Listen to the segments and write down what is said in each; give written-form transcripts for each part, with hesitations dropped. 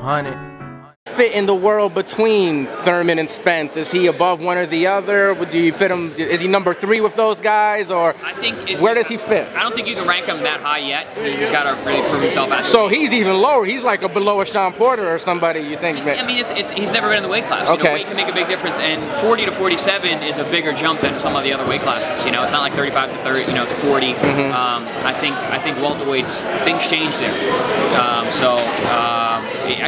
100. Fit in the world between Thurman and Spence? Is he above one or the other? Do you fit him? Is he number 3 with those guys, or I think where does he fit? I don't think you can rank him that high yet. He's got to really prove himself out. So he's even lower. He's like below a Sean Porter or somebody. You think? I mean, he's never been in the weight class. Okay. You know, weight can make a big difference, and 40 to 47 is a bigger jump than some of the other weight classes. You know, it's not like 35 to 30, to 40. I think welterweights, things change there.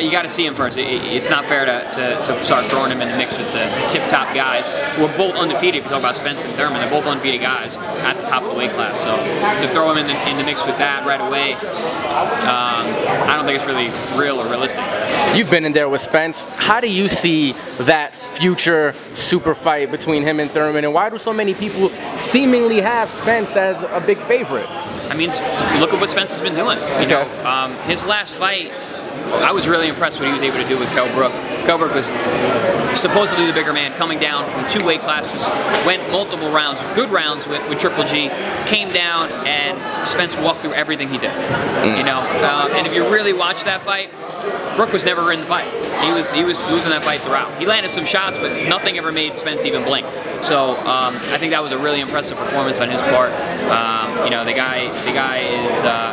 You got to see him first. It's not fair to start throwing him in the mix with the tip-top guys who are both undefeated. If you talk about Spence and Thurman, they're both undefeated guys at the top of the weight class. So to throw him in the mix with that right away, I don't think it's really real or realistic. You've been in there with Spence. How do you see that future super fight between him and Thurman, and why do so many people seemingly have Spence as a big favorite? I mean, look at what Spence has been doing. You know, his last fight, I was really impressed what he was able to do with Kell Brook. Kell Brook was supposedly the bigger man, coming down from 2 weight classes, went multiple rounds, good rounds with Triple G, came down, and Spence walked through everything he did. You know, and if you really watch that fight, Brook was never in the fight. He was losing that fight throughout. He landed some shots, but nothing ever made Spence even blink. So I think that was a really impressive performance on his part. You know, the guy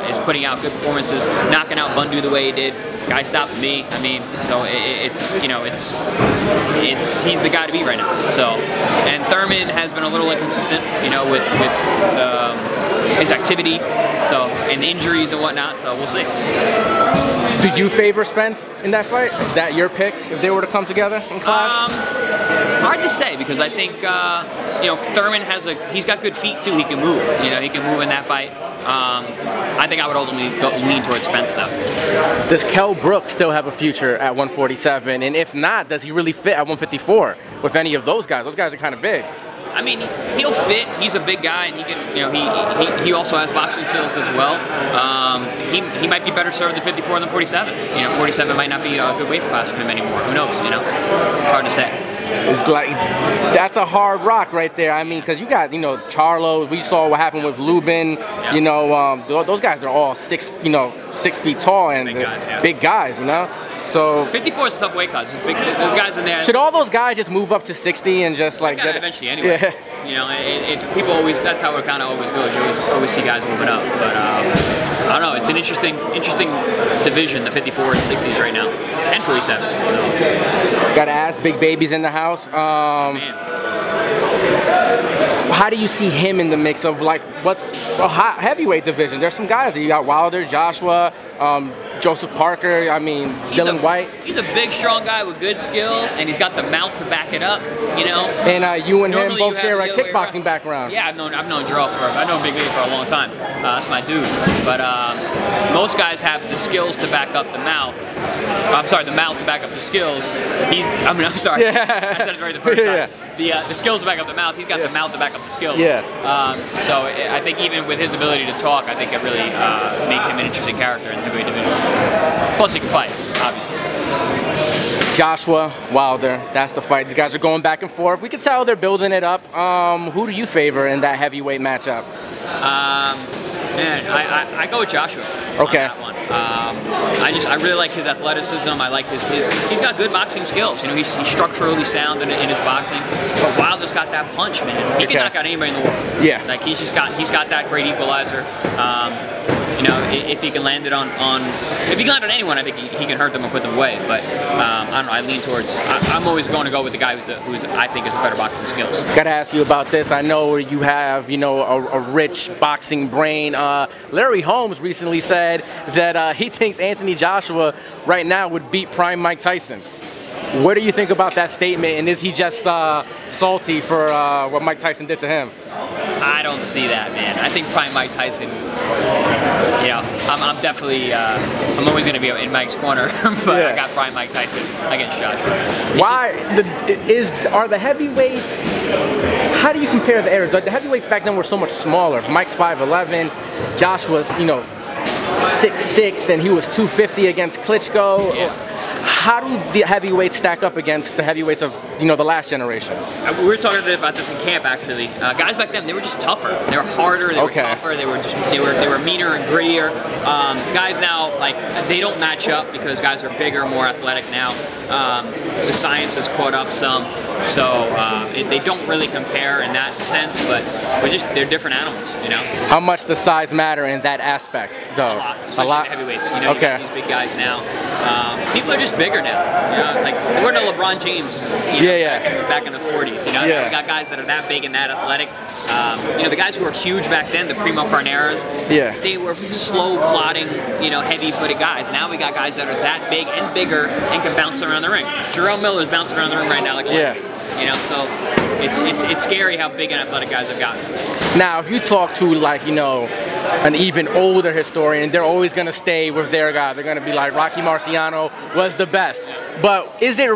is putting out good performances, knocking out Bundu the way he did. Guy stopped me. I mean, so he's the guy to beat right now. So, and Thurman has been a little inconsistent, you know, with his activity, so, and injuries and whatnot. So we'll see. Do you favor Spence in that fight? Is that your pick if they were to come together and clash? Hard to say, because I think you know, Thurman he's got good feet too. He can move. You know, he can move in that fight. I think I would ultimately lean towards Spence though. Does Kell Brook still have a future at 147? And if not, does he really fit at 154 with any of those guys? Those guys are kind of big. I mean, he'll fit. He's a big guy, and he can. You know, he also has boxing skills as well. He might be better served at 54 than 47. You know, 47 might not be a good weight class for him anymore. Who knows? You know, it's hard to say. It's like that's a hard rock right there. I mean, because you got Charlo. We saw what happened with Lubin. Yeah. You know, those guys are all 6 feet tall and big guys. Yeah. Big guys. You know. So 54 is a tough weight class. Those guys in there. Should all those guys just move up to 60 and just like get eventually anyway? Yeah. You know, people always, that's how it kind of always goes. You always see guys moving up. But I don't know. It's an interesting division, the 54 and 60s right now, and 47. Got to ask, Big Baby's in the house. How do you see him in the mix of like what's a heavyweight division? There's some guys. You got Wilder, Joshua, Joseph Parker. I mean, Dylan White. He's a big, strong guy with good skills, and he's got the mouth to back it up. You know. And you and him both share a kickboxing background. Yeah, I've known Jarrell I've known Big Baby for a long time. That's my dude. But most guys have the skills to back up the mouth. I'm sorry, the mouth to back up the skills. I'm sorry. Yeah. I said it right the first time. The skills to back up the mouth. He's got the mouth to back up the skills. Yeah. So I think even with his ability to talk, I think it really made him an interesting character in the heavyweight division. Plus, he can fight, obviously. Joshua Wilder, that's the fight. These guys are going back and forth. We can tell they're building it up. Who do you favor in that heavyweight matchup? Man, I go with Joshua. Okay. On that one. I really like his athleticism. I like he's got good boxing skills. You know, he's structurally sound in his boxing. But Wilder's got that punch, man. He can knock out anybody in the world. Yeah. Like he's got that great equalizer. You know, if he can land it if he can land on anyone, I think he can hurt them and put them away. But I don't know. I lean towards. I'm always going to go with the guy who's I think has better boxing skills. Gotta ask you about this. I know you have a rich boxing brain. Larry Holmes recently said that he thinks Anthony Joshua right now would beat Prime Mike Tyson. What do you think about that statement? And is he just salty for what Mike Tyson did to him? I don't see that, man. I think Prime Mike Tyson, you know, I'm definitely, I'm always going to be in Mike's corner, but I got Prime Mike Tyson against Joshua. Are the heavyweights, how do you compare the eras? The heavyweights back then were so much smaller. Mike's 5'11", Joshua's, 6'6", and he was 250 against Klitschko. Yeah. how do the heavyweights stack up against the heavyweights of, you know, the last generation? We were talking about this in camp actually. Guys back then, they were just tougher. They were harder. They were tougher. They were meaner and grittier. Guys now, like, they don't match up because guys are bigger, more athletic now. The science has caught up some, so they don't really compare in that sense. But they're different animals, you know. How much does size matter in that aspect, though? A lot, especially the heavyweights. You know, you got these big guys now. People are just bigger now. You know, like there were no LeBron James. You know, back in the 40s. You know, we got guys that are that big and that athletic. You know, the guys who were huge back then, the Primo Carneras. They were slow plodding, you know, heavy-footed guys. Now we got guys that are that big and bigger and can bounce around the ring. Jarrell Miller's bouncing around the ring right now like a lightweight. You know, so it's scary how big and athletic guys have gotten. Now, if you talk to, like, you know, an even older historian, they're always going to stay with their guy. They're going to be like, Rocky Marciano was the best. But is it